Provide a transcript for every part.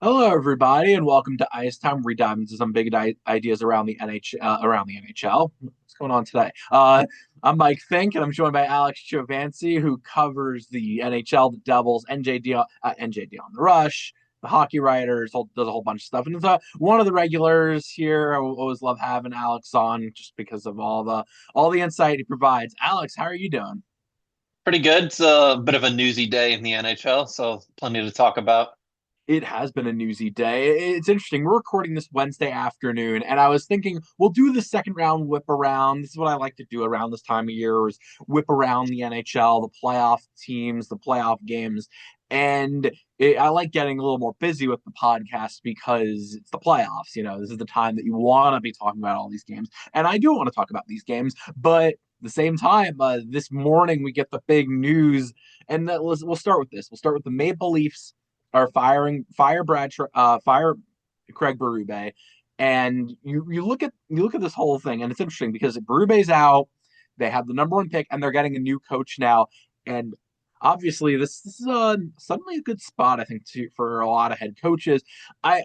Hello, everybody, and welcome to Ice Time, where we dive into some big ideas around the NHL. What's going on today? I'm Mike Fink, and I'm joined by Alex Chauvancy, who covers the NHL, the Devils, NJD on the Rush, the hockey writers, does a whole bunch of stuff, and is one of the regulars here. I always love having Alex on, just because of all the insight he provides. Alex, how are you doing? Pretty good. It's a bit of a newsy day in the NHL, so plenty to talk about. It has been a newsy day. It's interesting. We're recording this Wednesday afternoon, and I was thinking we'll do the second round whip around. This is what I like to do around this time of year: is whip around the NHL, the playoff teams, the playoff games, and I like getting a little more busy with the podcast because it's the playoffs. This is the time that you want to be talking about all these games, and I do want to talk about these games, but at the same time, this morning we get the big news, and we'll start with this. We'll start with the Maple Leafs are fire Craig Berube, and you look at this whole thing, and it's interesting because Berube's out. They have the number one pick, and they're getting a new coach now, and obviously this is suddenly a good spot, I think, for a lot of head coaches. I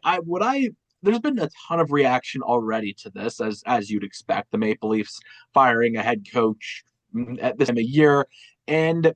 there's been a ton of reaction already to this, as you'd expect. The Maple Leafs firing a head coach at this time of year, and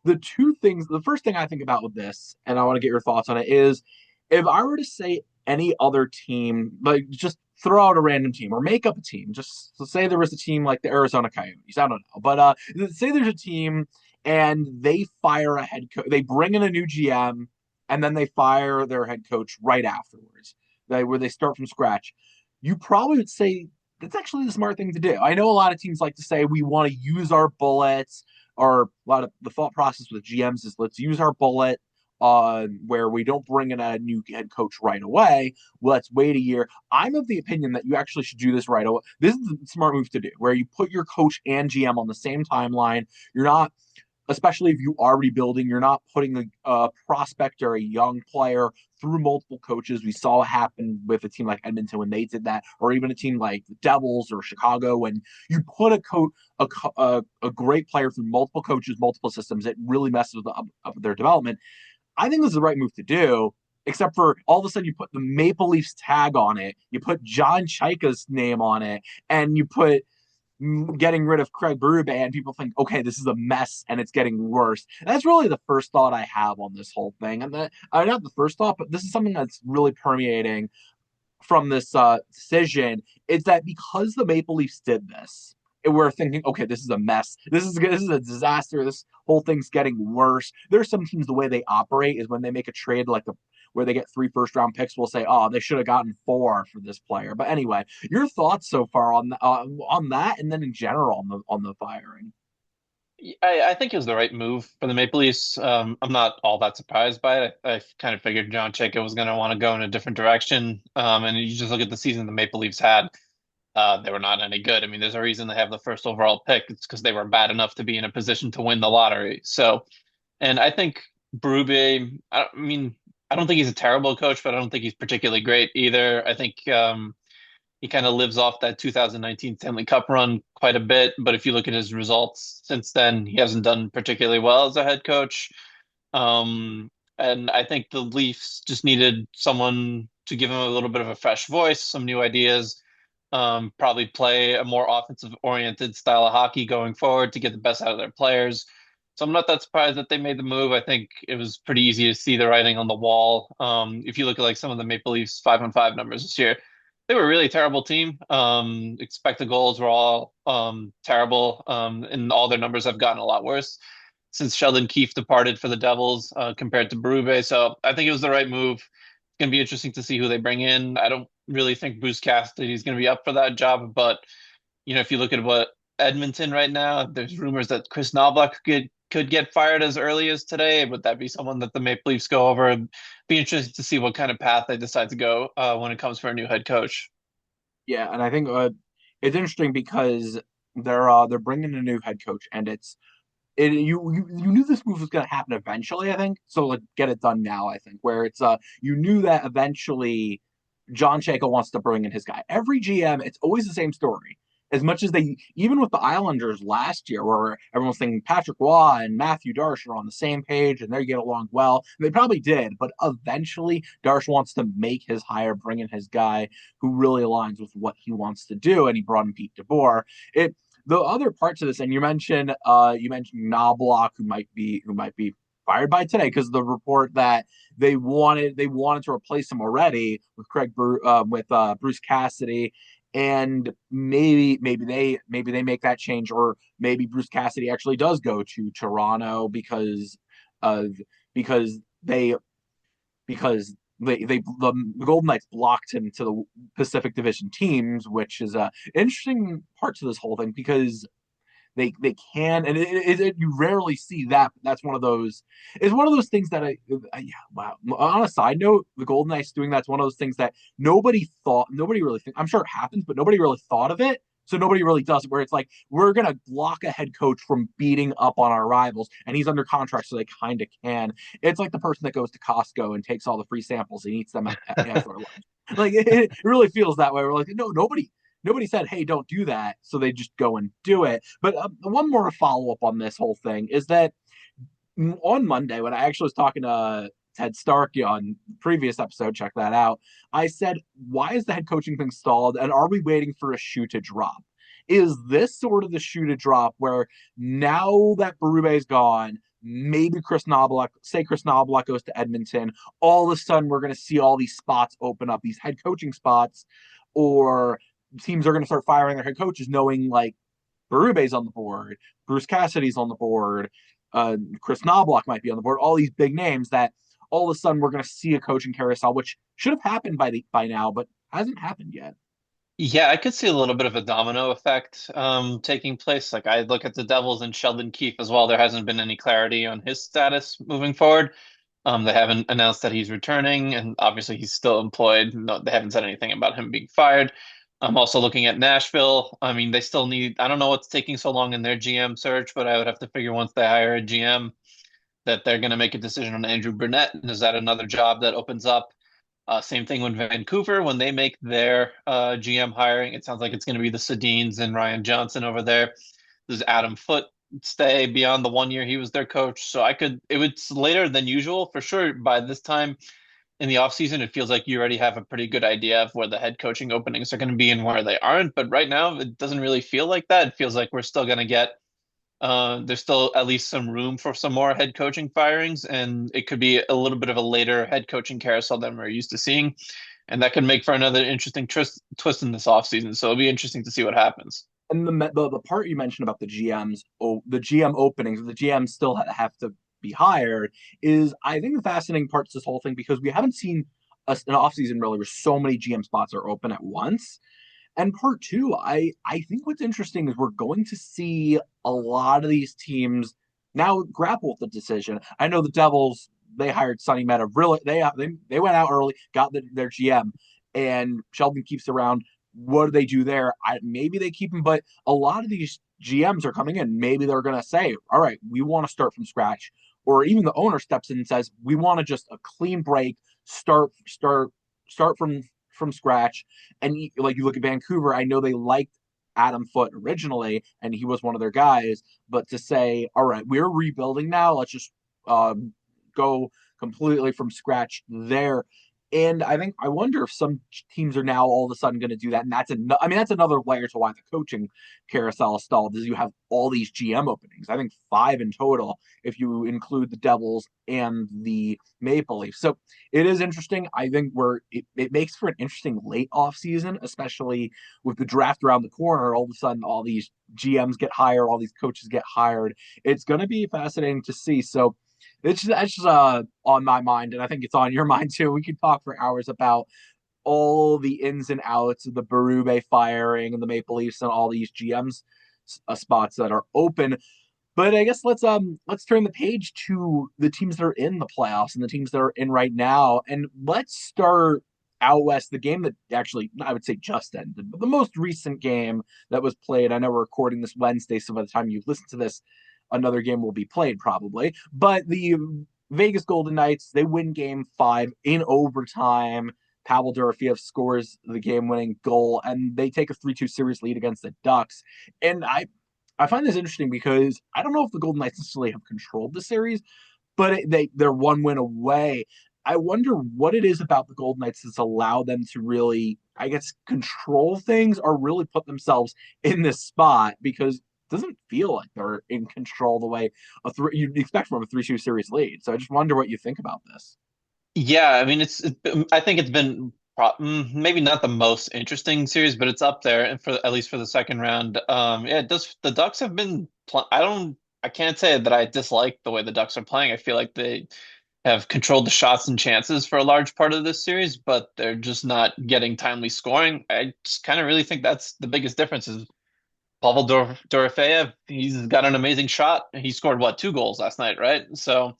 the first thing I think about with this, and I want to get your thoughts on it, is if I were to say any other team, like just throw out a random team or make up a team, just to say there was a team like the Arizona Coyotes, I don't know, but say there's a team and they fire a head coach, they bring in a new GM, and then they fire their head coach right afterwards, where they start from scratch. You probably would say that's actually the smart thing to do. I know a lot of teams like to say we want to use our bullets, or a lot of the thought process with GMs is let's use our bullet where we don't bring in a new head coach right away. Let's wait a year. I'm of the opinion that you actually should do this right away. This is the smart move to do, where you put your coach and GM on the same timeline. You're not, especially if you are rebuilding, you're not putting a prospect or a young player through multiple coaches. We saw it happen with a team like Edmonton when they did that, or even a team like the Devils or Chicago. When you put a great player through multiple coaches, multiple systems, it really messes up their development. I think this is the right move to do. Except for all of a sudden, you put the Maple Leafs tag on it, you put John Chaika's name on it, and you put getting rid of Craig Berube, and people think, okay, this is a mess and it's getting worse. And that's really the first thought I have on this whole thing. And not the first thought, but this is something that's really permeating from this decision. Is that because the Maple Leafs did this, we're thinking, okay, this is a mess. This is a disaster. This whole thing's getting worse. There's some teams, the way they operate is when they make a trade like where they get 3 first-round picks, we'll say, oh, they should have gotten 4 for this player. But anyway, your thoughts so far on that, and then in general on the firing. I think it was the right move for the Maple Leafs. I'm not all that surprised by it. I kind of figured John Chayka was going to want to go in a different direction. And you just look at the season the Maple Leafs had. They were not any good. I mean, there's a reason they have the first overall pick. It's because they were bad enough to be in a position to win the lottery. So, and I think Berube, I mean, I don't think he's a terrible coach, but I don't think he's particularly great either. I think he kind of lives off that 2019 Stanley Cup run quite a bit. But if you look at his results since then, he hasn't done particularly well as a head coach. And I think the Leafs just needed someone to give him a little bit of a fresh voice, some new ideas, probably play a more offensive oriented style of hockey going forward to get the best out of their players. So I'm not that surprised that they made the move. I think it was pretty easy to see the writing on the wall. If you look at like some of the Maple Leafs 5-on-5 numbers this year, they were a really terrible team. Expected goals were all terrible, and all their numbers have gotten a lot worse since Sheldon Keefe departed for the Devils compared to Berube. So I think it was the right move. It's going to be interesting to see who they bring in. I don't really think Bruce Cassidy is going to be up for that job, but if you look at what Edmonton right now, there's rumors that Chris Knoblauch could get fired as early as today. Would that be someone that the Maple Leafs go over? It'd be interesting to see what kind of path they decide to go when it comes for a new head coach. Yeah, and I think it's interesting because they're bringing a new head coach, and you knew this move was going to happen eventually. I think so. Like, get it done now. I think where it's you knew that eventually John Shaco wants to bring in his guy. Every GM, it's always the same story. as much as they, even with the Islanders last year, where everyone's thinking Patrick Waugh and Matthew Darsh are on the same page and they get along well, they probably did, but eventually Darsh wants to make his hire, bring in his guy who really aligns with what he wants to do, and he brought in Pete DeBoer. It the other parts of this, and you mentioned Knobloch, who might be fired by today because the report that they wanted to replace him already with Bruce Cassidy, and maybe they make that change, or maybe Bruce Cassidy actually does go to Toronto of because they because they the Golden Knights blocked him to the Pacific Division teams, which is a interesting part to this whole thing because they can, and you rarely see that. But that's one of those. It's one of those things that yeah, wow. On a side note, the Golden Knights doing that's one of those things that nobody really think. I'm sure it happens, but nobody really thought of it. So nobody really does it. Where it's like we're gonna block a head coach from beating up on our rivals, and he's under contract, so they kind of can. It's like the person that goes to Costco and takes all the free samples and eats them after lunch. Like it really feels that way. We're like, no, nobody said, hey, don't do that. So they just go and do it. But one more follow up on this whole thing is that on Monday, when I actually was talking to Ted Starkey on the previous episode, check that out, I said, why is the head coaching thing stalled? And are we waiting for a shoe to drop? Is this sort of the shoe to drop where now that Berube is gone, maybe Chris Knobloch goes to Edmonton, all of a sudden we're going to see all these spots open up, these head coaching spots, or teams are going to start firing their head coaches, knowing like Berube's on the board, Bruce Cassidy's on the board, Chris Knobloch might be on the board. All these big names that all of a sudden we're going to see a coaching carousel, which should have happened by now, but hasn't happened yet. Yeah, I could see a little bit of a domino effect taking place. Like I look at the Devils and Sheldon Keefe as well. There hasn't been any clarity on his status moving forward. They haven't announced that he's returning, and obviously he's still employed. No, they haven't said anything about him being fired. I'm also looking at Nashville. I mean, they still need, I don't know what's taking so long in their GM search, but I would have to figure once they hire a GM that they're going to make a decision on Andrew Burnett. And is that another job that opens up? Same thing with Vancouver. When they make their GM hiring, it sounds like it's going to be the Sedins and Ryan Johnson over there. Does Adam Foote stay beyond the 1 year he was their coach? So it was later than usual for sure. By this time in the offseason, it feels like you already have a pretty good idea of where the head coaching openings are going to be and where they aren't. But right now, it doesn't really feel like that. It feels like we're still going to get there's still at least some room for some more head coaching firings, and it could be a little bit of a later head coaching carousel than we're used to seeing. And that could make for another interesting twist in this offseason. So it'll be interesting to see what happens. And the part you mentioned about the GM openings, the GMs still have to be hired, is I think the fascinating part to this whole thing because we haven't seen an offseason really where so many GM spots are open at once. And part two, I think what's interesting is we're going to see a lot of these teams now grapple with the decision. I know the Devils, they hired Sonny Meta. Really, they went out early, got their GM, and Sheldon keeps around. What do they do there? Maybe they keep him, but a lot of these GMs are coming in. Maybe they're going to say, "All right, we want to start from scratch," or even the owner steps in and says, "We want to just a clean break, start from scratch." And like you look at Vancouver, I know they liked Adam Foote originally, and he was one of their guys. But to say, all right, we're rebuilding now, let's just go completely from scratch there. And I wonder if some teams are now all of a sudden going to do that. And that's another layer to why the coaching carousel is stalled is you have all these GM openings. I think five in total if you include the Devils and the Maple Leafs. So it is interesting. I think it makes for an interesting late off season, especially with the draft around the corner. All of a sudden, all these GMs get hired, all these coaches get hired. It's going to be fascinating to see. So that's just on my mind, and I think it's on your mind too. We could talk for hours about all the ins and outs of the Berube firing and the Maple Leafs and all these GMs spots that are open. But I guess let's turn the page to the teams that are in the playoffs and the teams that are in right now, and let's start out west. The game that actually I would say just ended, but the most recent game that was played. I know we're recording this Wednesday, so by the time you listen to this, another game will be played probably. But the Vegas Golden Knights, they win game 5 in overtime Pavel Dorofeyev scores the game-winning goal, and they take a 3-2 series lead against the Ducks. And I find this interesting because I don't know if the Golden Knights necessarily have controlled the series, but they're one win away. I wonder what it is about the Golden Knights that's allowed them to really, I guess, control things or really put themselves in this spot because it doesn't feel like they're in control the way you'd expect from a 3-2 series lead. So I just wonder what you think about this. Yeah, I mean, I think it's been maybe not the most interesting series, but it's up there, and for at least for the second round. Yeah, it does. The Ducks have been. I can't say that I dislike the way the Ducks are playing. I feel like they have controlled the shots and chances for a large part of this series, but they're just not getting timely scoring. I just kind of really think that's the biggest difference. Is Dorofeyev? He's got an amazing shot. He scored what, 2 goals last night, right? So.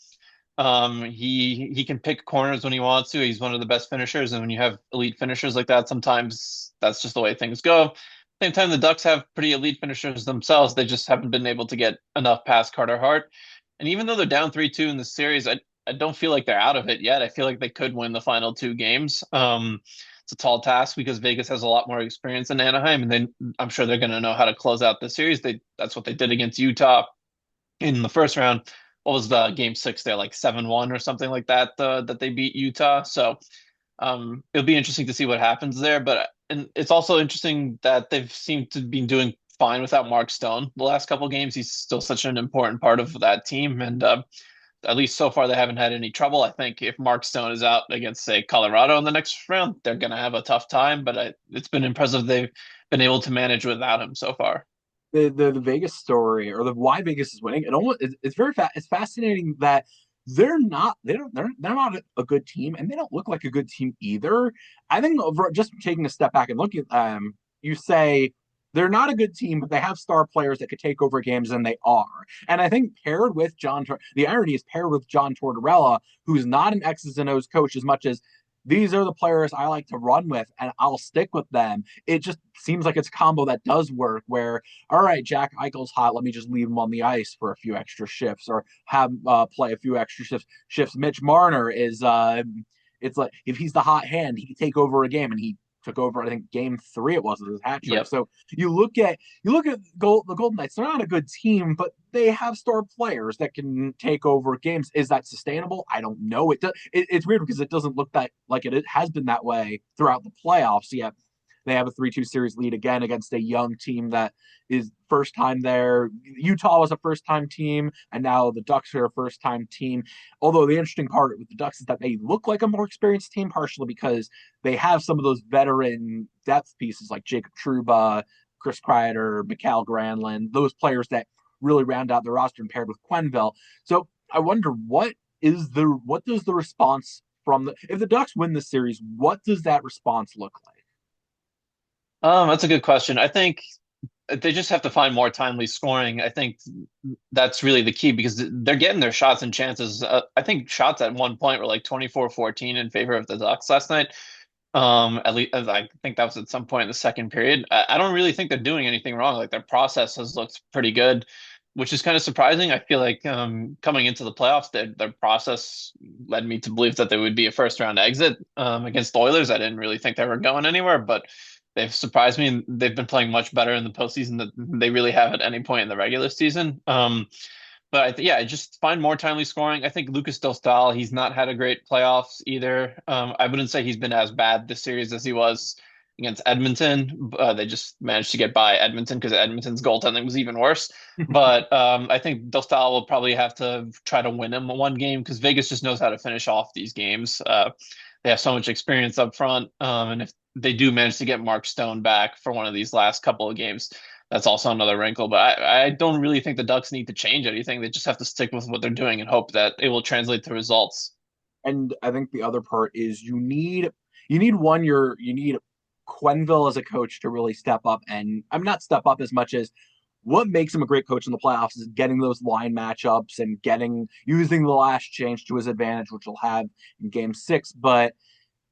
He can pick corners when he wants to. He's one of the best finishers, and when you have elite finishers like that, sometimes that's just the way things go. Same time, the Ducks have pretty elite finishers themselves. They just haven't been able to get enough past Carter Hart. And even though they're down 3-2 in the series, I don't feel like they're out of it yet. I feel like they could win the final 2 games. It's a tall task because Vegas has a lot more experience than Anaheim, and then I'm sure they're going to know how to close out the series. That's what they did against Utah in the first round. What was the game 6 there, like 7-1 or something like that, that they beat Utah. So it'll be interesting to see what happens there. But and it's also interesting that they've seemed to be doing fine without Mark Stone the last couple of games. He's still such an important part of that team, and at least so far they haven't had any trouble. I think if Mark Stone is out against, say, Colorado in the next round, they're going to have a tough time. But it's been impressive they've been able to manage without him so far. The Vegas story or the why Vegas is winning. It's very it's fascinating that they're not a good team and they don't look like a good team either. I think just taking a step back and looking at you say they're not a good team, but they have star players that could take over games, and they are. And I think paired with the irony is paired with John Tortorella, who's not an X's and O's coach as much as these are the players I like to run with and I'll stick with them. It just seems like it's a combo that does work where, all right, Jack Eichel's hot. Let me just leave him on the ice for a few extra shifts or have play a few extra shifts. Mitch Marner is, it's like if he's the hot hand, he can take over a game and he took over, I think, game 3 it was his hat trick. Yep. So you look at the Golden Knights. They're not a good team, but they have star players that can take over games. Is that sustainable? I don't know. It's weird because it doesn't look that like it has been that way throughout the playoffs. Yet they have a 3-2 series lead again against a young team that is first time there. Utah was a first time team, and now the Ducks are a first time team. Although the interesting part with the Ducks is that they look like a more experienced team, partially because they have some of those veteran depth pieces like Jacob Trouba, Chris Kreider, Mikael Granlund, those players that really round out the roster and paired with Quenneville. So I wonder what does the response from if the Ducks win the series, what does that response look like? That's a good question. I think they just have to find more timely scoring. I think that's really the key because they're getting their shots and chances. I think shots at one point were like 24-14 in favor of the Ducks last night. At least I think that was at some point in the second period. I don't really think they're doing anything wrong. Like their process has looked pretty good, which is kind of surprising. I feel like coming into the playoffs, their process led me to believe that they would be a first round exit against the Oilers. I didn't really think they were going anywhere, but they've surprised me and they've been playing much better in the postseason than they really have at any point in the regular season. But yeah, just find more timely scoring. I think Lucas Dostal, he's not had a great playoffs either. I wouldn't say he's been as bad this series as he was against Edmonton. They just managed to get by Edmonton because Edmonton's goaltending was even worse. But I think Dostal will probably have to try to win him one game because Vegas just knows how to finish off these games. They have so much experience up front. And if they do manage to get Mark Stone back for one of these last couple of games, that's also another wrinkle. But I don't really think the Ducks need to change anything. They just have to stick with what they're doing and hope that it will translate to results. And I think the other part is you need Quenneville as a coach to really step up, and I'm not step up as much as what makes him a great coach in the playoffs is getting those line matchups and using the last change to his advantage, which he'll have in game 6, but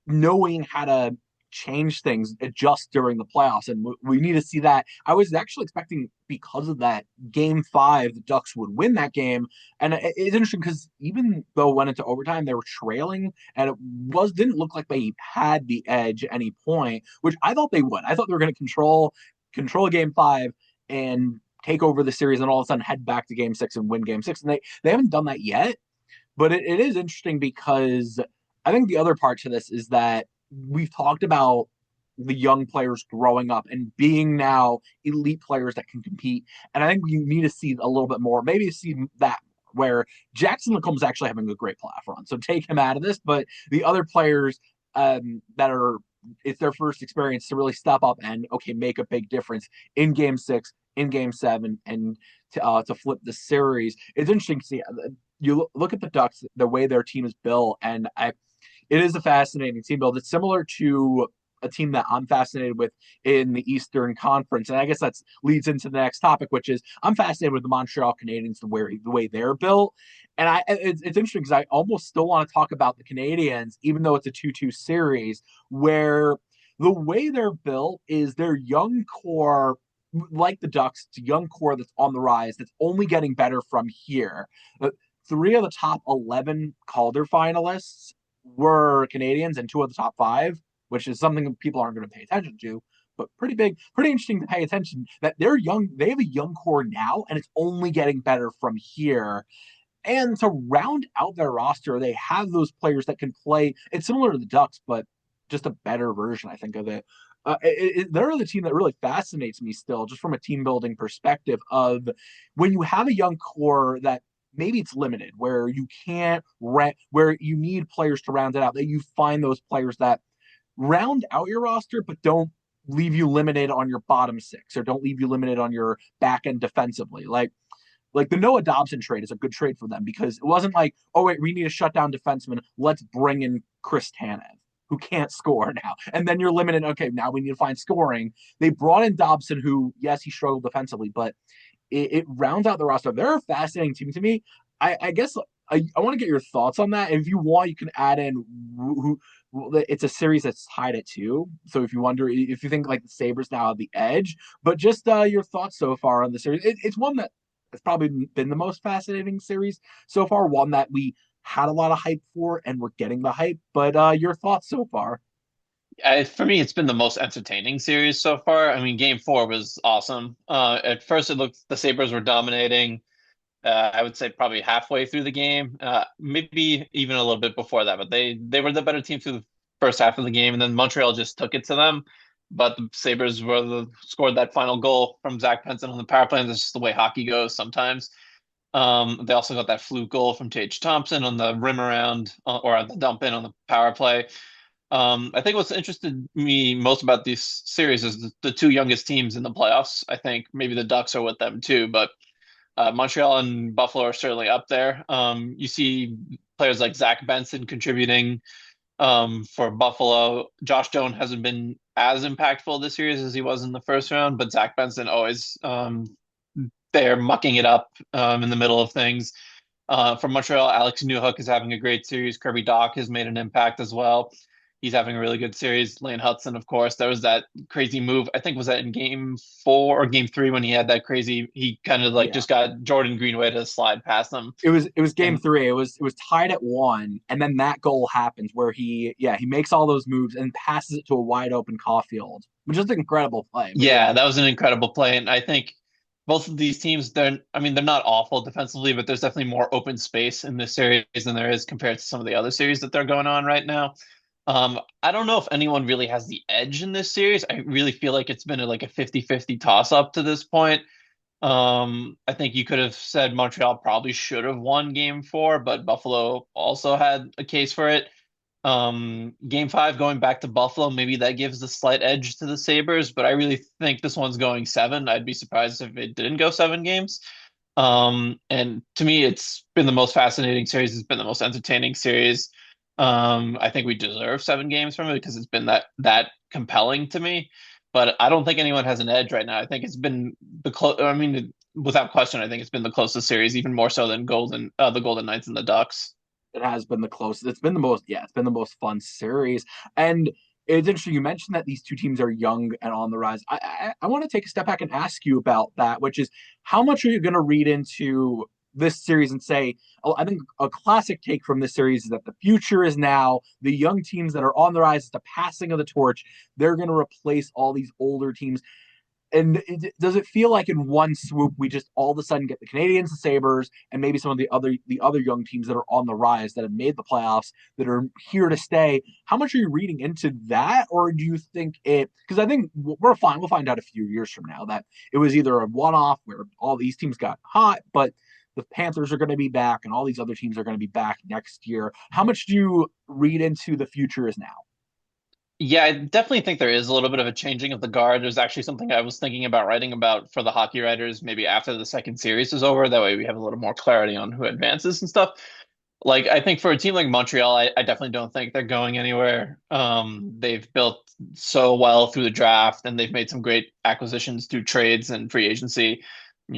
knowing how to change things just during the playoffs, and we need to see that. I was actually expecting because of that game 5, the Ducks would win that game, and it's interesting because even though it went into overtime, they were trailing, and it was didn't look like they had the edge at any point, which I thought they would. I thought they were going to control game 5 and take over the series, and all of a sudden head back to game 6 and win game 6, and they haven't done that yet. But it is interesting because I think the other part to this is that we've talked about the young players growing up and being now elite players that can compete. And I think we need to see a little bit more, maybe see that where Jackson LaComb's actually having a great playoff run. So take him out of this, but the other players that are it's their first experience to really step up and okay, make a big difference in game 6, in game 7, and to flip the series. It's interesting to see. You look at the Ducks, the way their team is built, and it is a fascinating team build. It's similar to a team that I'm fascinated with in the Eastern Conference, and I guess that leads into the next topic, which is I'm fascinated with the Montreal Canadiens, the way they're built, and it's interesting because I almost still want to talk about the Canadiens, even though it's a 2-2 series, where the way they're built is their young core. Like the Ducks, it's a young core that's on the rise, that's only getting better from here. 3 of the top 11 Calder finalists were Canadians, and 2 of the top 5, which is something people aren't going to pay attention to, but pretty big, pretty interesting to pay attention that they're young. They have a young core now, and it's only getting better from here. And to round out their roster, they have those players that can play. It's similar to the Ducks, but just a better version, I think, of it. They're the team that really fascinates me still, just from a team building perspective. Of when you have a young core that maybe it's limited, where you can't where you need players to round it out, that you find those players that round out your roster, but don't leave you limited on your bottom 6 or don't leave you limited on your back end defensively. Like the Noah Dobson trade is a good trade for them because it wasn't like, oh wait, we need a shutdown defenseman. Let's bring in Chris Tanev, who can't score now. And then you're limited. Okay, now we need to find scoring. They brought in Dobson, who, yes, he struggled defensively, but it rounds out the roster. They're a fascinating team to me. I guess I want to get your thoughts on that. If you want, you can add in it's a series that's tied at 2. So if you wonder, if you think like the Sabres now have the edge, but just your thoughts so far on the series. It's one that has probably been the most fascinating series so far, one that we had a lot of hype for and we're getting the hype. But your thoughts so far? For me, it's been the most entertaining series so far. I mean, Game 4 was awesome. At first, it looked the Sabres were dominating. I would say probably halfway through the game, maybe even a little bit before that. But they were the better team through the first half of the game, and then Montreal just took it to them. But the Sabres scored that final goal from Zach Penson on the power play. And that's just the way hockey goes sometimes. They also got that fluke goal from Tage Thompson on the rim around or on the dump in on the power play. I think what's interested me most about this series is the 2 youngest teams in the playoffs. I think maybe the Ducks are with them too, but Montreal and Buffalo are certainly up there. You see players like Zach Benson contributing for Buffalo. Josh Doan hasn't been as impactful this series as he was in the first round, but Zach Benson always they're mucking it up in the middle of things. For Montreal, Alex Newhook is having a great series. Kirby Doc has made an impact as well. He's having a really good series. Lane Hudson, of course. There was that crazy move. I think was that in Game 4 or Game 3 when he had that crazy. He kind of like Yeah. just got Jordan Greenway to slide past them. It was game And 3. It was tied at 1, and then that goal happens where he makes all those moves and passes it to a wide open Caulfield, which is an incredible play. But yeah, yeah, that was an incredible play. And I think both of these teams, they're not awful defensively, but there's definitely more open space in this series than there is compared to some of the other series that they're going on right now. I don't know if anyone really has the edge in this series. I really feel like it's been like a 50-50 toss up to this point. I think you could have said Montreal probably should have won Game 4, but Buffalo also had a case for it. Game 5 going back to Buffalo, maybe that gives a slight edge to the Sabres, but I really think this one's going 7. I'd be surprised if it didn't go 7 games. And to me, it's been the most fascinating series. It's been the most entertaining series. I think we deserve 7 games from it because it's been that compelling to me. But I don't think anyone has an edge right now. I think it's been I mean, without question, I think it's been the closest series, even more so than the Golden Knights and the Ducks. it has been the closest. It's been the most. Yeah, it's been the most fun series. And it's interesting. You mentioned that these two teams are young and on the rise. I want to take a step back and ask you about that, which is how much are you going to read into this series and say, oh, I think a classic take from this series is that the future is now. The young teams that are on the rise, it's the passing of the torch. They're going to replace all these older teams. And does it feel like in one swoop we just all of a sudden get the Canadians, the Sabres, and maybe some of the other young teams that are on the rise that have made the playoffs that are here to stay? How much are you reading into that, or do you think it? Because I think we're fine. We'll find out a few years from now that it was either a one-off where all these teams got hot, but the Panthers are going to be back, and all these other teams are going to be back next year. How much do you read into the future is now? Yeah, I definitely think there is a little bit of a changing of the guard. There's actually something I was thinking about writing about for the hockey writers, maybe after the second series is over. That way we have a little more clarity on who advances and stuff. Like, I think for a team like Montreal, I definitely don't think they're going anywhere. They've built so well through the draft, and they've made some great acquisitions through trades and free agency,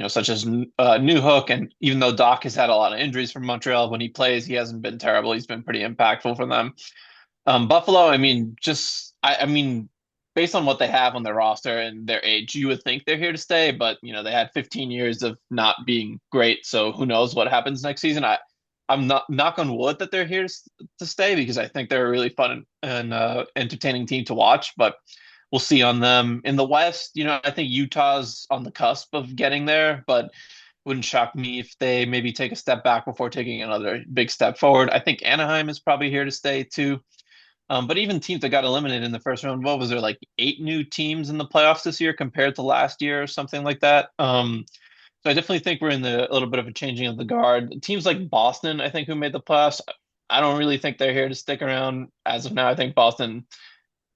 such as Newhook. And even though Doc has had a lot of injuries from Montreal, when he plays, he hasn't been terrible. He's been pretty impactful for them. Buffalo, I mean, I mean, based on what they have on their roster and their age, you would think they're here to stay, but they had 15 years of not being great, so who knows what happens next season. I'm not knock on wood that they're here to stay because I think they're a really fun and entertaining team to watch, but we'll see on them. In the West, I think Utah's on the cusp of getting there, but wouldn't shock me if they maybe take a step back before taking another big step forward. I think Anaheim is probably here to stay too. But even teams that got eliminated in the first round, what was there, like 8 new teams in the playoffs this year compared to last year or something like that? So I definitely think we're in a little bit of a changing of the guard. Teams like Boston, I think, who made the playoffs, I don't really think they're here to stick around as of now. I think Boston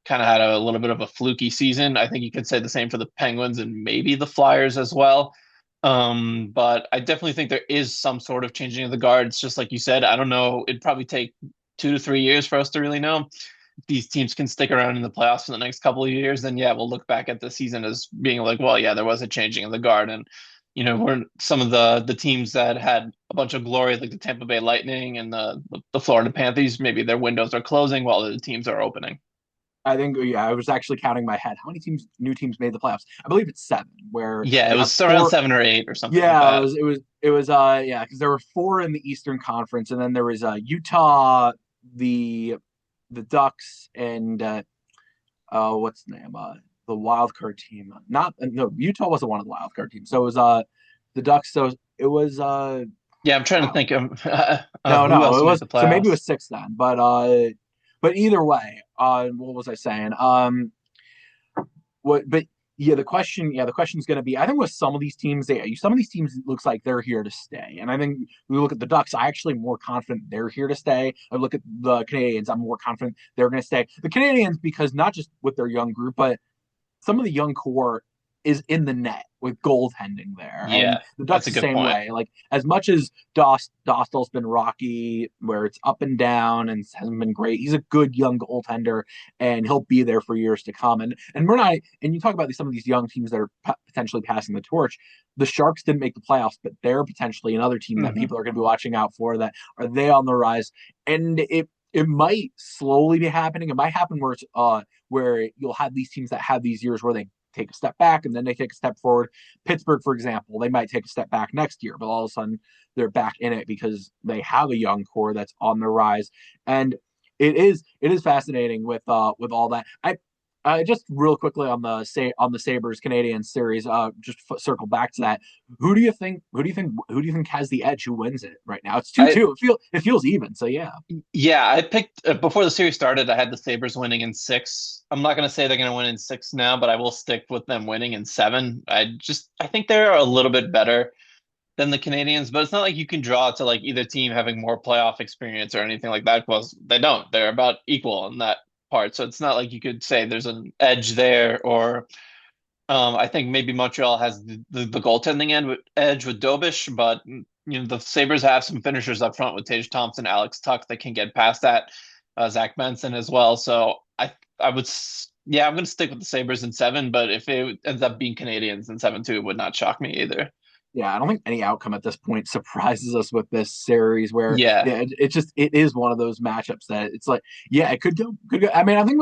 kind of had a little bit of a fluky season. I think you could say the same for the Penguins and maybe the Flyers as well. But I definitely think there is some sort of changing of the guards, just like you said. I don't know. It'd probably take 2 to 3 years for us to really know. If these teams can stick around in the playoffs for the next couple of years, then yeah, we'll look back at the season as being like, well, yeah, there was a changing of the guard. And we're some of the teams that had a bunch of glory, like the Tampa Bay Lightning and the Florida Panthers, maybe their windows are closing while the teams are opening. I think yeah, I was actually counting my head. How many new teams made the playoffs? I believe it's seven, where Yeah, you it have was around four. 7 or 8 or something like Yeah, that. yeah, because there were four in the Eastern Conference, and then there was Utah, the the Ducks, and what's the name? The wild card team. Not no, Utah wasn't one of the wild card teams. So it was the Ducks. So it was Yeah, I'm trying to wow. think of No, who no, else it made was the so maybe it playoffs. was six then. But either way, what was I saying? What? But yeah, the question is going to be. I think with some of these teams, some of these teams it looks like they're here to stay, and I think we look at the Ducks. I actually am more confident they're here to stay. I look at the Canadians. I'm more confident they're going to stay. The Canadians because not just with their young group, but some of the young core is in the net with goaltending there. And Yeah, the that's Ducks a the good same point. way. Like as much as Dostal's been rocky, where it's up and down and hasn't been great, he's a good young goaltender and he'll be there for years to come. And we're not and you talk about some of these young teams that are potentially passing the torch. The Sharks didn't make the playoffs, but they're potentially another team that Hmm. people are going to be watching out for. That are they on the rise? And it might slowly be happening. It might happen where you'll have these teams that have these years where they take a step back and then they take a step forward. Pittsburgh, for example, they might take a step back next year, but all of a sudden they're back in it because they have a young core that's on the rise. And it is fascinating with all that. Just real quickly on the Sabres Canadian series, just circle back to that. Who do you think has the edge? Who wins it right now? It's 2-2. It feels even. So yeah. Yeah, I picked before the series started. I had the Sabres winning in 6. I'm not going to say they're going to win in 6 now, but I will stick with them winning in 7. I think they're a little bit better than the Canadians, but it's not like you can draw to like either team having more playoff experience or anything like that. Because they don't. They're about equal in that part. So it's not like you could say there's an edge there. Or I think maybe Montreal has the goaltending edge with Dobish, but the Sabres have some finishers up front with Tage Thompson, Alex Tuck that can get past that. Zach Benson as well. So yeah, I'm going to stick with the Sabres in 7. But if it ends up being Canadians in 7 too, it would not shock me either. Yeah, I don't think any outcome at this point surprises us with this series where Yeah. yeah, it is one of those matchups that it's like, yeah, it could go. I mean, I think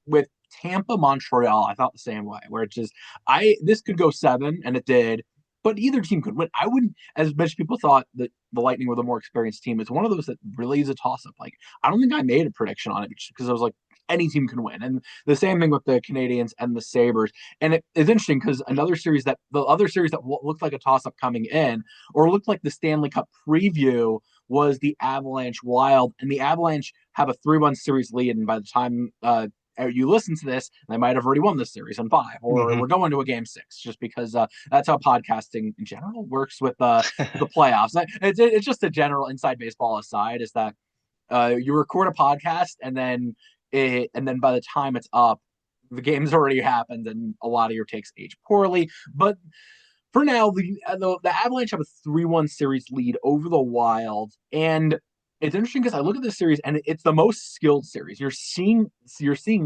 with Tampa Montreal, I thought the same way, where it's just I this could go seven and it did, but either team could win. I wouldn't, as much people thought that the Lightning were the more experienced team. It's one of those that really is a toss up. Like I don't think I made a prediction on it because I was like any team can win. And the same thing with the Canadians and the Sabres. And it's interesting because the other series that looked like a toss up coming in, or looked like the Stanley Cup preview, was the Avalanche Wild, and the Avalanche have a 3-1 series lead. And by the time you listen to this, they might have already won this series in five, or Hmm. we're going to a game six, just because that's how podcasting in general works with the playoffs. It's just a general inside baseball aside is that you record a podcast and then by the time it's up, the game's already happened and a lot of your takes age poorly. But for now, the Avalanche have a 3-1 series lead over the Wild, and it's interesting because I look at this series and it's the most skilled series. You're seeing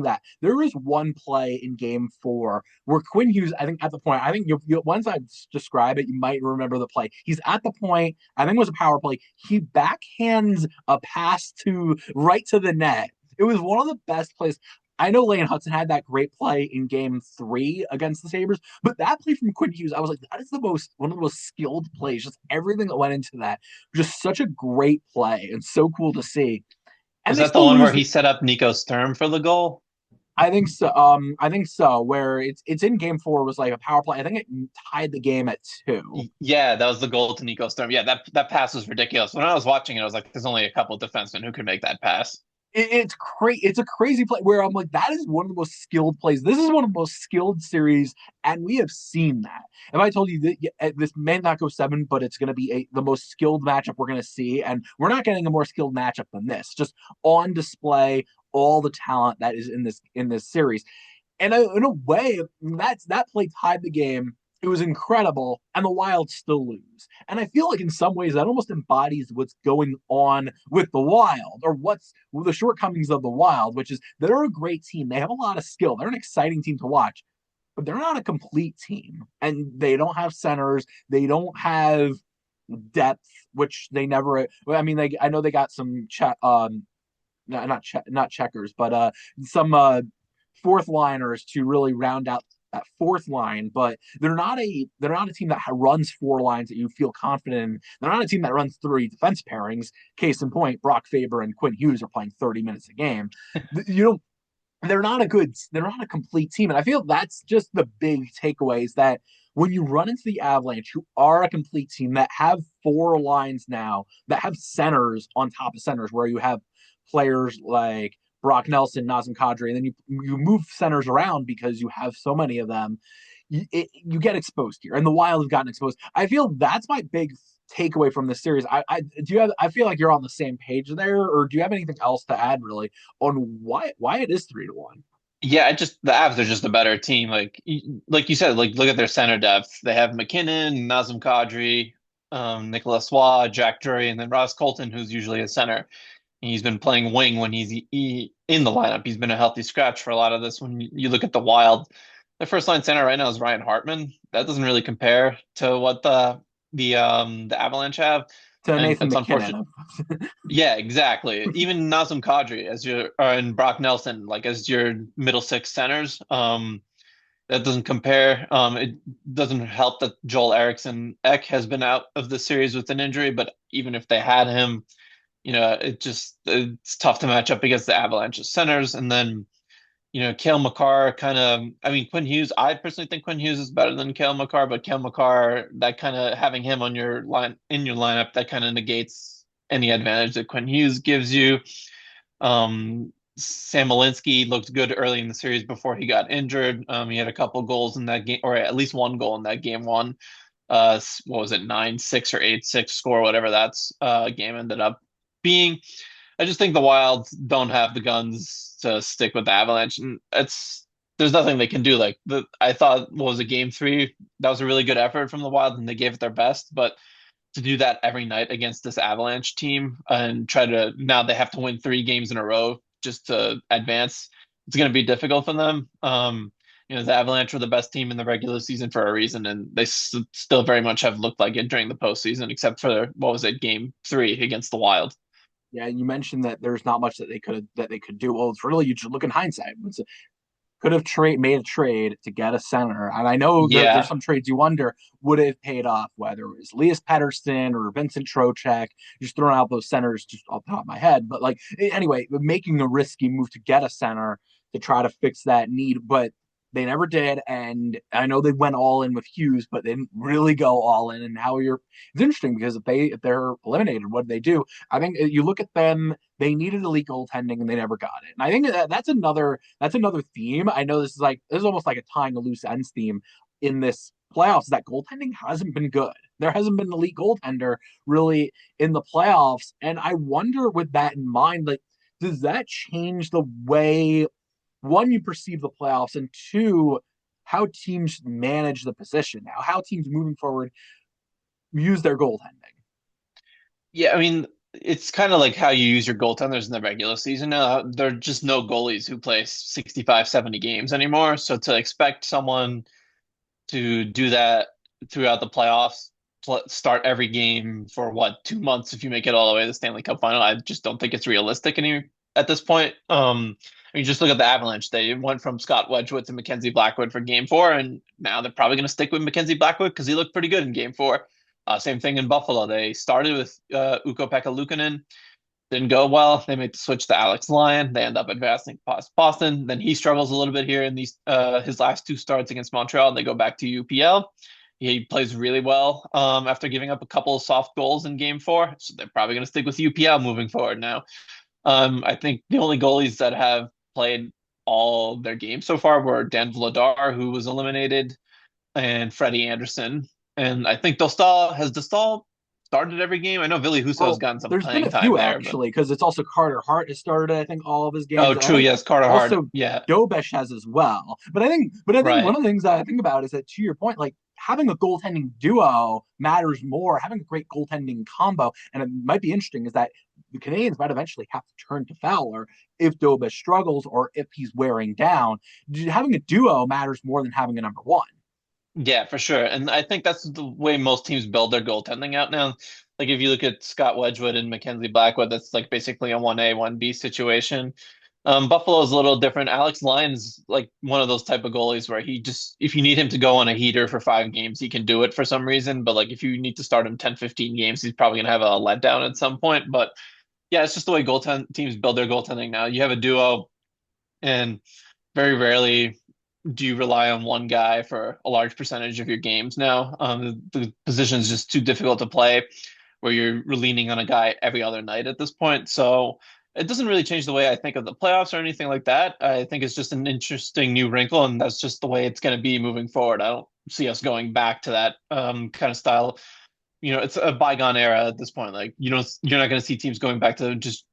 that there is one play in Game 4 where Quinn Hughes. I think you once I describe it, you might remember the play. He's at the point. I think it was a power play. He backhands a pass to right to the net. It was one of the best plays. I know Lane Hudson had that great play in Game 3 against the Sabres, but that play from Quinn Hughes, I was like, that is the most one of the most skilled plays. Just everything that went into that, just such a great play and so cool to see. And Was they that the still one where lose. he set up Nico Sturm for the goal? I think so. I think so. Where it's in Game 4 was like a power play. I think it tied the game at 2. Yeah, that was the goal to Nico Sturm. Yeah, that pass was ridiculous. When I was watching it, I was like, "There's only a couple of defensemen who could make that pass." It's crazy. It's a crazy play where I'm like, that is one of the most skilled plays. This is one of the most skilled series, and we have seen that. If I told you that this may not go seven, but it's going to be the most skilled matchup we're going to see, and we're not getting a more skilled matchup than this. Just on display, all the talent that is in this series. And in a way, that play tied the game. It was incredible, and the Wild still lose. And I feel like in some ways that almost embodies what's going on with the Wild, or what's the shortcomings of the Wild, which is they're a great team. They have a lot of skill. They're an exciting team to watch, but they're not a complete team, and they don't have centers. They don't have depth, which they never. I mean, I know they got some not checkers, but some fourth liners to really round out that fourth line, but they're not a team that runs four lines that you feel confident in. They're not a team that runs three defense pairings. Case in point, Brock Faber and Quinn Hughes are playing 30 minutes a game. You know, they're not a complete team. And I feel that's just the big takeaway is that when you run into the Avalanche, who are a complete team that have four lines now, that have centers on top of centers, where you have players like Brock Nelson, Nazem Kadri, and then you move centers around because you have so many of them. You get exposed here, and the Wild have gotten exposed. I feel that's my big takeaway from this series. I feel like you're on the same page there, or do you have anything else to add really on why it is 3-1? Yeah, the Avs are just a better team. Like you said, like look at their center depth. They have McKinnon, Nazem Kadri, Nicolas Waugh, Jack Drury, and then Ross Colton, who's usually a center. He's been playing wing when in the lineup. He's been a healthy scratch for a lot of this. When you look at the Wild, the first line center right now is Ryan Hartman. That doesn't really compare to what the Avalanche have, To and Nathan it's unfortunate. McKinnon. Yeah, exactly. Even Nazem Kadri as your and Brock Nelson like as your middle six centers. That doesn't compare. It doesn't help that Joel Eriksson Ek has been out of the series with an injury, but even if they had him, it's tough to match up against the Avalanche's centers. And then, Cale Makar kind of, I mean, Quinn Hughes, I personally think Quinn Hughes is better than Cale Makar, but Cale Makar, that kind of having him on your line in your lineup, that kind of negates any advantage that Quinn Hughes gives you. Sam Malinsky looked good early in the series before he got injured. He had a couple goals in that game, or at least one goal in that game one. What was it, 9-6 or 8-6 score, whatever that's game ended up being. I just think the Wild don't have the guns to stick with the Avalanche, and there's nothing they can do. I thought what was a game three, that was a really good effort from the Wild, and they gave it their best, but to do that every night against this Avalanche team and try to now they have to win three games in a row just to advance. It's going to be difficult for them. The Avalanche were the best team in the regular season for a reason, and they still very much have looked like it during the postseason, except for what was it, Game 3 against the Wild. Yeah, you mentioned that there's not much that they could do. Well, it's really you should look in hindsight. Could have made a trade to get a center, and I know there's Yeah, some trades you wonder would it have paid off, whether it was Elias Pettersson or Vincent Trocheck. Just throwing out those centers just off the top of my head, but like anyway, making a risky move to get a center to try to fix that need, but they never did. And I know they went all in with Hughes, but they didn't really go all in. And now it's interesting because if they're eliminated, what do they do? I think you look at them, they needed elite goaltending and they never got it. And I think that's another theme. I know this is almost like a tying a loose ends theme in this playoffs, that goaltending hasn't been good. There hasn't been an elite goaltender really in the playoffs. And I wonder, with that in mind, like, does that change the way, one, you perceive the playoffs, and two, how teams manage the position now, how teams moving forward use their goaltending? yeah. I mean, it's kind of like how you use your goaltenders in the regular season. There are just no goalies who play 65, 70 games anymore. So to expect someone to do that throughout the playoffs, start every game for what, 2 months if you make it all the way to the Stanley Cup final. I just don't think it's realistic any at this point. I mean, just look at the Avalanche. They went from Scott Wedgwood to Mackenzie Blackwood for Game 4, and now they're probably going to stick with Mackenzie Blackwood because he looked pretty good in Game 4. Same thing in Buffalo. They started with Ukko-Pekka Luukkonen, didn't go well. They made the switch to Alex Lyon. They end up advancing past Boston. Then he struggles a little bit here in these his last two starts against Montreal. They go back to UPL. He plays really well after giving up a couple of soft goals in Game 4. So they're probably going to stick with UPL moving forward now. I think the only goalies that have played all their games so far were Dan Vladar, who was eliminated, and Freddie Anderson. And I think Dostal started every game. I know Ville Husso has Well, gotten some there's been playing a time few there, but actually, because it's also Carter Hart has started, I think, all of his oh, games. And I true, think yes, Carter Hart, also yeah, Dobesh has as well. But I think one right, of the things that I think about is that, to your point, like, having a goaltending duo matters more, having a great goaltending combo. And it might be interesting is that the Canadians might eventually have to turn to Fowler if Dobesh struggles or if he's wearing down. Having a duo matters more than having a number one. yeah, for sure. And I think that's the way most teams build their goaltending out now. Like if you look at Scott Wedgwood and Mackenzie Blackwood, that's like basically a 1A, 1B situation. Buffalo's a little different. Alex Lyon's like one of those type of goalies where he just, if you need him to go on a heater for 5 games, he can do it for some reason. But like if you need to start him 10, 15 games, he's probably going to have a letdown at some point. But yeah, it's just the way goaltend teams build their goaltending now. You have a duo, and very rarely do you rely on one guy for a large percentage of your games now. The position is just too difficult to play where you're leaning on a guy every other night at this point. So it doesn't really change the way I think of the playoffs or anything like that. I think it's just an interesting new wrinkle, and that's just the way it's going to be moving forward. I don't see us going back to that kind of style. It's a bygone era at this point. Like, you're not going to see teams going back to just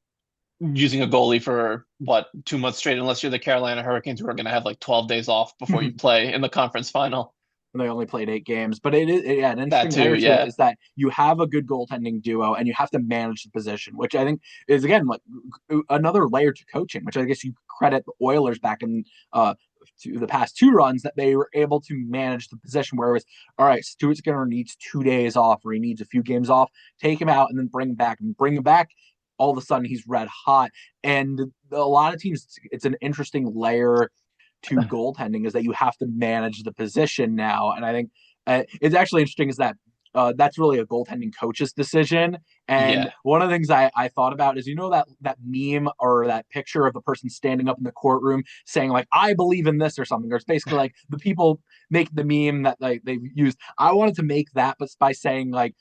using a goalie for what, 2 months straight, unless you're the Carolina Hurricanes, who are going to have like 12 days off before you play in the conference final. They only played 8 games. But it is, yeah, an That interesting too, layer to it yeah. is that you have a good goaltending duo and you have to manage the position, which I think is, again, like another layer to coaching, which I guess you credit the Oilers back in to the past two runs, that they were able to manage the position where it was, all right, Stuart Skinner needs 2 days off or he needs a few games off, take him out and then bring him back. All of a sudden he's red hot. And a lot of teams, it's an interesting layer to goaltending, is that you have to manage the position now. And I think it's actually interesting is that that's really a goaltending coach's decision. And Yeah. one of the things I thought about is, that meme or that picture of the person standing up in the courtroom saying like, I believe in this or something, or it's basically like the people make the meme that like they've used. I wanted to make that, but by saying like,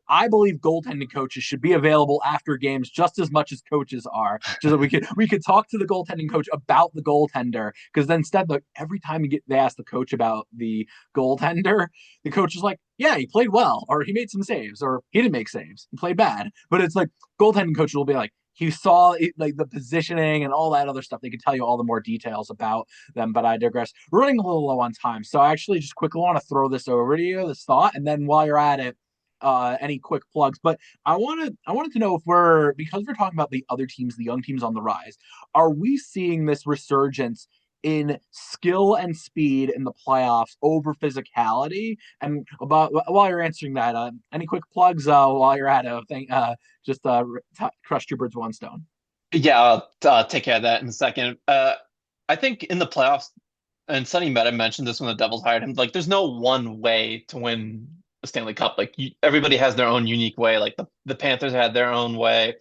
I believe goaltending coaches should be available after games just as much as coaches are, so that we could talk to the goaltending coach about the goaltender. Because then instead, like every time they ask the coach about the goaltender, the coach is like, "Yeah, he played well, or he made some saves, or he didn't make saves, he played bad." But it's like goaltending coach will be like, he saw it, like the positioning and all that other stuff. They could tell you all the more details about them. But I digress. We're running a little low on time, so I actually just quickly want to throw this over to you, this thought, and then while you're at it, any quick plugs. But I wanted to know if because we're talking about the other teams, the young teams on the rise, are we seeing this resurgence in skill and speed in the playoffs over physicality. And about while you're answering that, any quick plugs while you're at it? Just crush two birds with one stone. Yeah, I'll take care of that in a second. I think in the playoffs, and Sonny Meta mentioned this when the Devils hired him. Like, there's no one way to win the Stanley Cup. Like, everybody has their own unique way. Like the Panthers had their own way.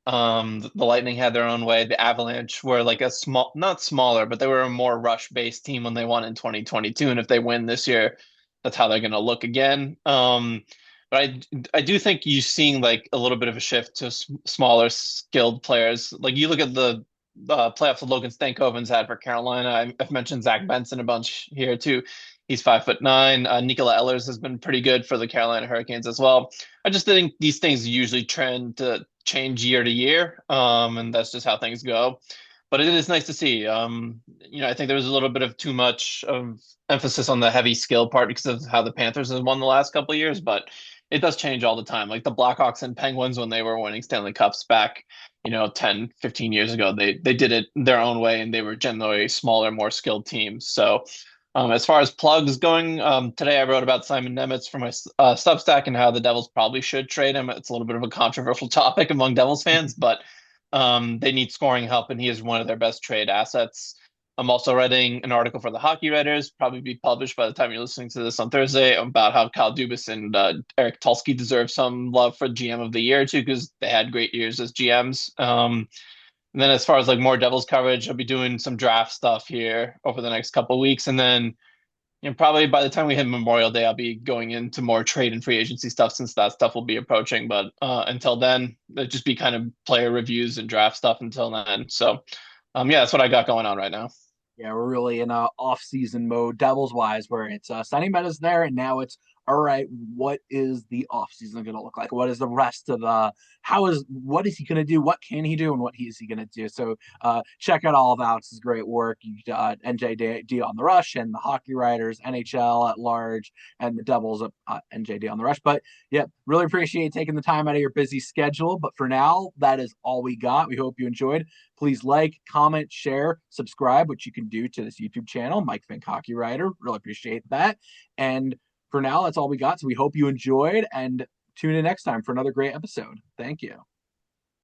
The Lightning had their own way. The Avalanche were like a small, not smaller, but they were a more rush-based team when they won in 2022. And if they win this year, that's how they're going to look again. But I do think you're seeing like a little bit of a shift to smaller, skilled players. Like you look at the playoffs that Logan Stankoven's had for Carolina. I've mentioned Zach Benson a bunch here too. He's 5'9". Nikola Ehlers has been pretty good for the Carolina Hurricanes as well. I just think these things usually trend to change year to year, and that's just how things go. But it is nice to see. I think there was a little bit of too much of emphasis on the heavy skill part because of how the Panthers have won the last couple of years, but it does change all the time. Like the Blackhawks and Penguins when they were winning Stanley Cups back, 10, 15 years ago, they did it their own way and they were generally smaller, more skilled teams. So as far as plugs going, today I wrote about Simon Nemec for my Substack and how the Devils probably should trade him. It's a little bit of a controversial topic among Devils fans, but they need scoring help, and he is one of their best trade assets. I'm also writing an article for the Hockey Writers, probably be published by the time you're listening to this on Thursday, about how Kyle Dubas and Eric Tulsky deserve some love for GM of the year too, because they had great years as GMs. And then as far as like more Devils coverage, I'll be doing some draft stuff here over the next couple of weeks. And then, probably by the time we hit Memorial Day, I'll be going into more trade and free agency stuff since that stuff will be approaching. But until then, it'll just be kind of player reviews and draft stuff until then. So, yeah, that's what I got going on right now. Yeah, we're really in a off-season mode, Devils wise, where it's Sunny Meadows there, and now it's all right. What is the off-season going to look like? What is the rest of the? What is he going to do? What can he do, and what is he going to do? So check out all of Alex's great work. You NJD on the Rush and the Hockey Writers, NHL at large, and the Devils NJD on the Rush. But yeah, really appreciate taking the time out of your busy schedule. But for now, that is all we got. We hope you enjoyed. Please like, comment, share, subscribe, which you can do to this YouTube channel, Mike Fink Hockey Writer. Really appreciate that. And for now, that's all we got. So we hope you enjoyed and tune in next time for another great episode. Thank you.